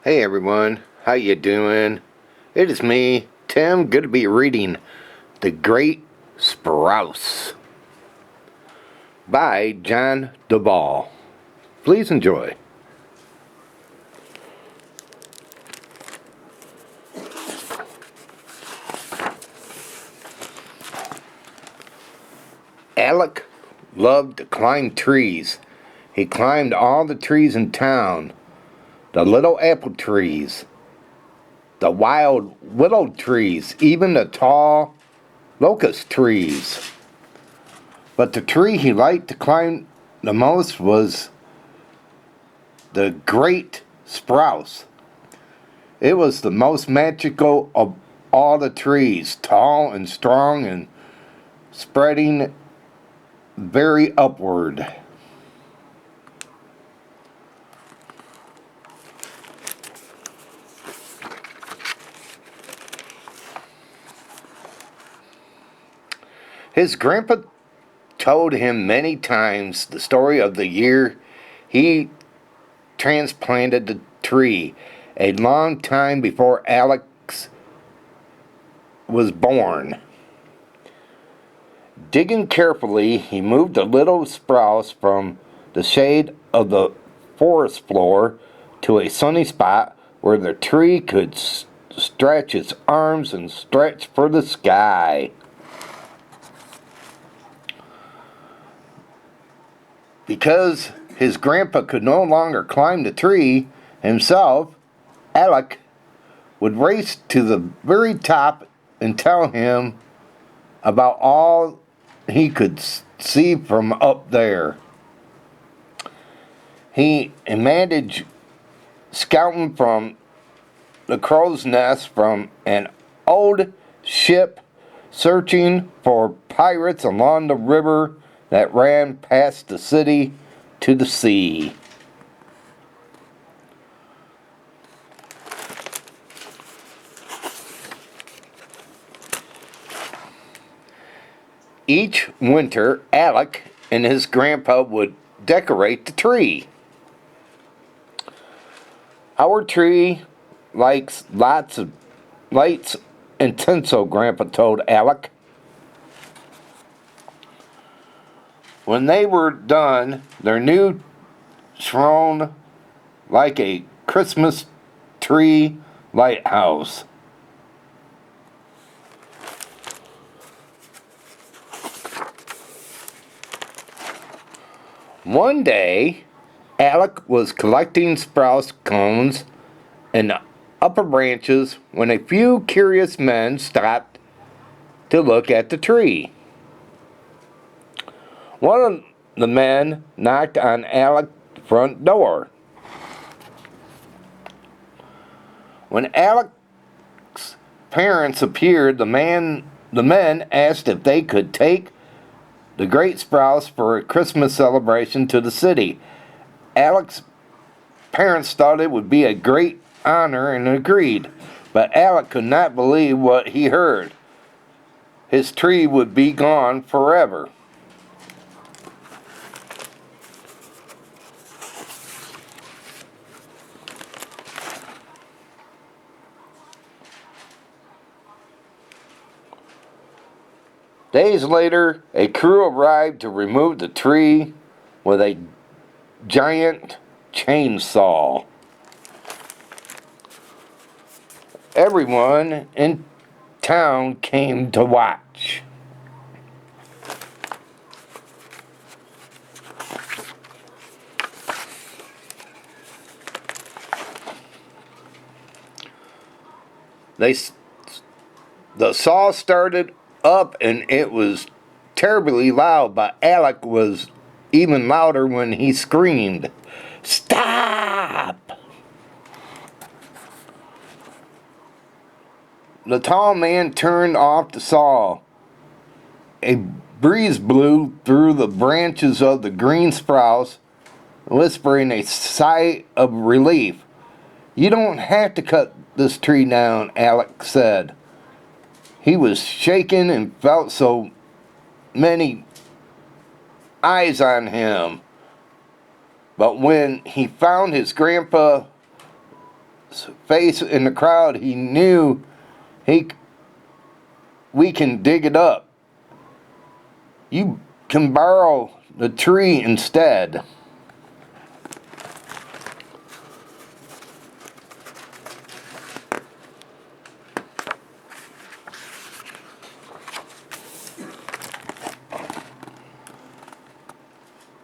Hey everyone, how you doing? It is me, Tim, good to be reading The Great SPRUCE by John Duvall. Please enjoy. Alec loved to climb trees. He climbed all the trees in town, the little apple trees, the wild willow trees, even the tall locust trees. But the tree he liked to climb the most was the great SPRUCE. It was the most magical of all the trees, tall and strong and spreading very upward. His grandpa told him many times the story of the year he transplanted the tree, a long time before Alex was born. Digging carefully, he moved the little SPRUCE from the shade of the forest floor to a sunny spot where the tree could stretch its arms and stretch for the sky. Because his grandpa could no longer climb the tree himself, Alec would race to the very top and tell him about all he could see from up there. He managed scouting from the crow's nest from an old ship, searching for pirates along the river that ran past the city to the sea. Each winter, Alec and his grandpa would decorate the tree. Our tree likes lots of lights and tinsel, Grandpa told Alec. When they were done, their new shone like a Christmas tree lighthouse. One day, Alec was collecting SPRUCE cones in the upper branches when a few curious men stopped to look at the tree. One of the men knocked on Alec's front door. When Alec's parents appeared, the men asked if they could take the great SPRUCE for a Christmas celebration to the city. Alec's parents thought it would be a great honor and agreed, but Alec could not believe what he heard. His tree would be gone forever. Days later, a crew arrived to remove the tree with a giant chainsaw. Everyone in town came to watch. The saw started up and it was terribly loud, but Alec was even louder when he screamed, "Stop!" The tall man turned off the saw. A breeze blew through the branches of the green SPRUCE, whispering a sigh of relief. "You don't have to cut this tree down," Alec said. He was shaken and felt so many eyes on him. But when he found his grandpa face in the crowd, he knew we can dig it up. You can borrow the tree instead.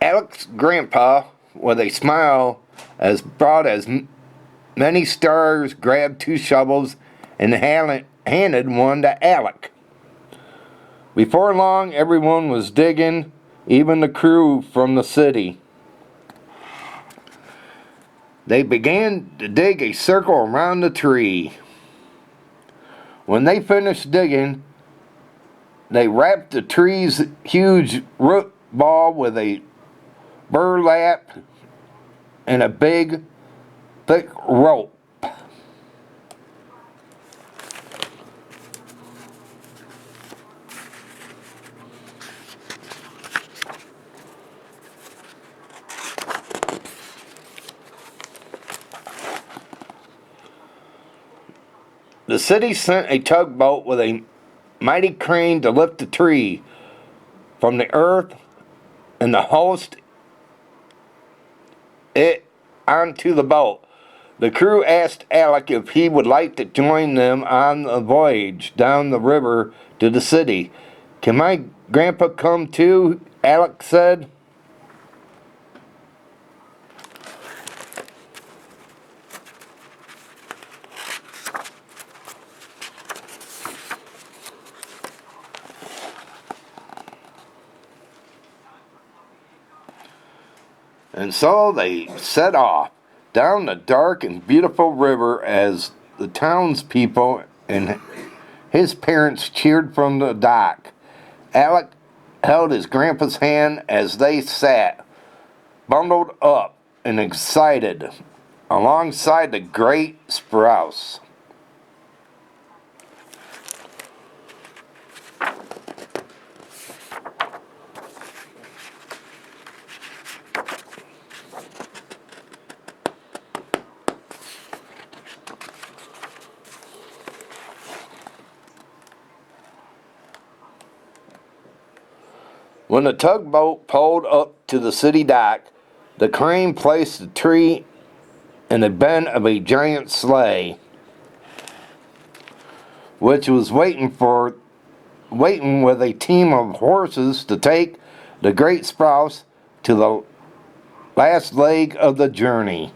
Alec's grandpa, with a smile as broad as many stars, grabbed 2 shovels and handed one to Alec. Before long, everyone was digging, even the crew from the city. They began to dig a circle around the tree. When they finished digging, they wrapped the tree's huge root ball with a burlap and a big, thick rope. The city sent a tugboat with a mighty crane to lift the tree from the earth and to hoist it onto the boat. The crew asked Alec if he would like to join them on the voyage down the river to the city. "Can my grandpa come too?" Alec said. And so they set off down the dark and beautiful river as the townspeople and his parents cheered from the dock. Alec held his grandpa's hand as they sat, bundled up and excited, alongside the great SPRUCE. When the tugboat pulled up to the city dock, the crane placed the tree in the bend of a giant sleigh, which was waiting with a team of horses to take the great SPRUCE to the last leg of the journey.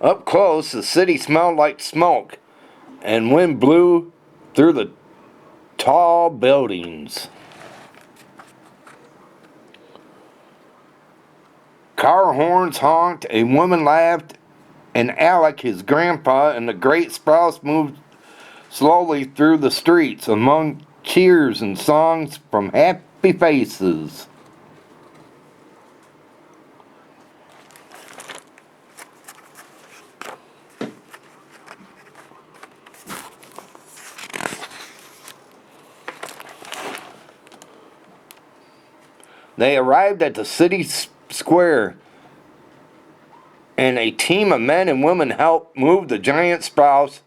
Up close, the city smelled like smoke, and wind blew through the tall buildings. Car horns honked, a woman laughed, and Alec, his grandpa, and the great SPRUCE moved slowly through the streets among cheers and songs from happy faces. They arrived at the city square, and a team of men and women helped move the giant SPRUCE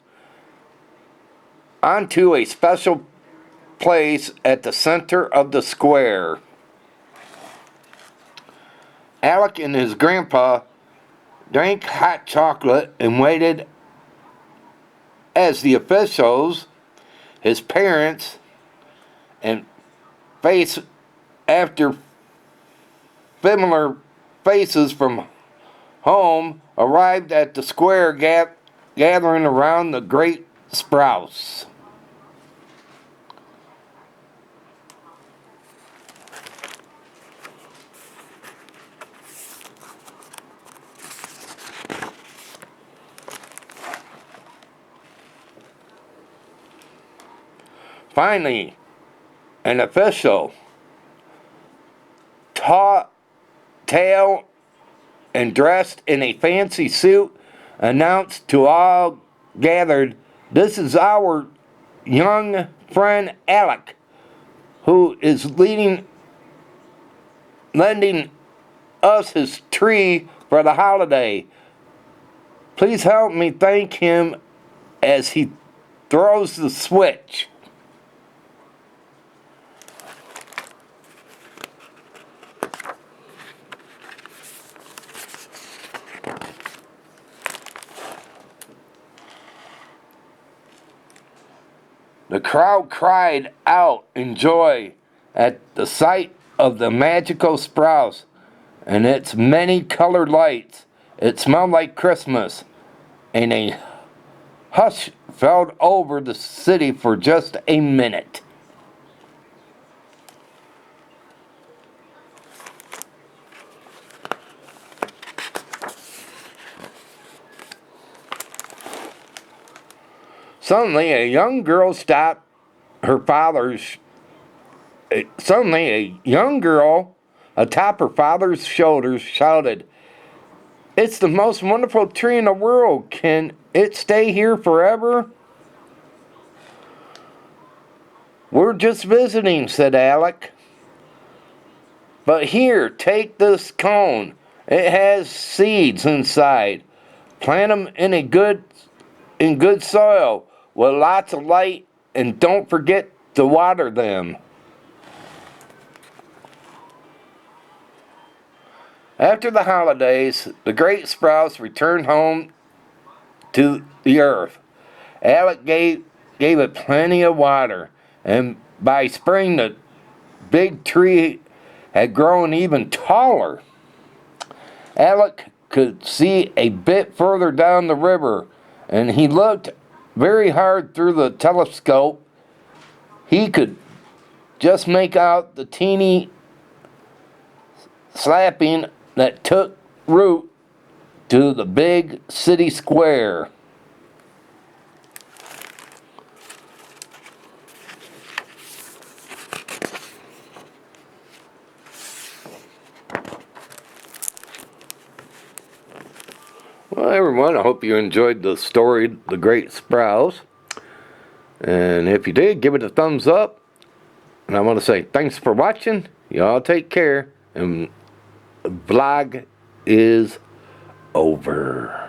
onto a special place at the center of the square. Alec and his grandpa drank hot chocolate and waited as the officials, his parents, and face after familiar faces from home arrived at the square gathering around the great SPRUCE. Finally, an official, tall and dressed in a fancy suit, announced to all gathered, "This is our young friend Alec. who is lending us his tree for the holiday. Please help me thank him as he throws the switch. The crowd cried out in joy at the sight of the magical SPRUCE and its many colored lights. It smelled like Christmas, and a hush fell over the city for just a minute. Suddenly, a young girl stopped her father's. Suddenly, a young girl atop her father's shoulders shouted, "It's the most wonderful tree in the world. Can it stay here forever?" "We're just visiting," said Alec. "But here, take this cone. It has seeds inside. Plant them in good soil with lots of light, and don't forget to water them." After the holidays, the great SPRUCE returned home to the earth. Alec gave it plenty of water, and by spring the big tree had grown even taller. Alec could see a bit further down the river, and he looked very hard through the telescope. He could just make out the teeny slapping that took root to the big city square. Well, everyone, I hope you enjoyed the story, The Great SPRUCE. And if you did, give it a thumbs up. And I want to say thanks for watching. Y'all take care. And the vlog is over.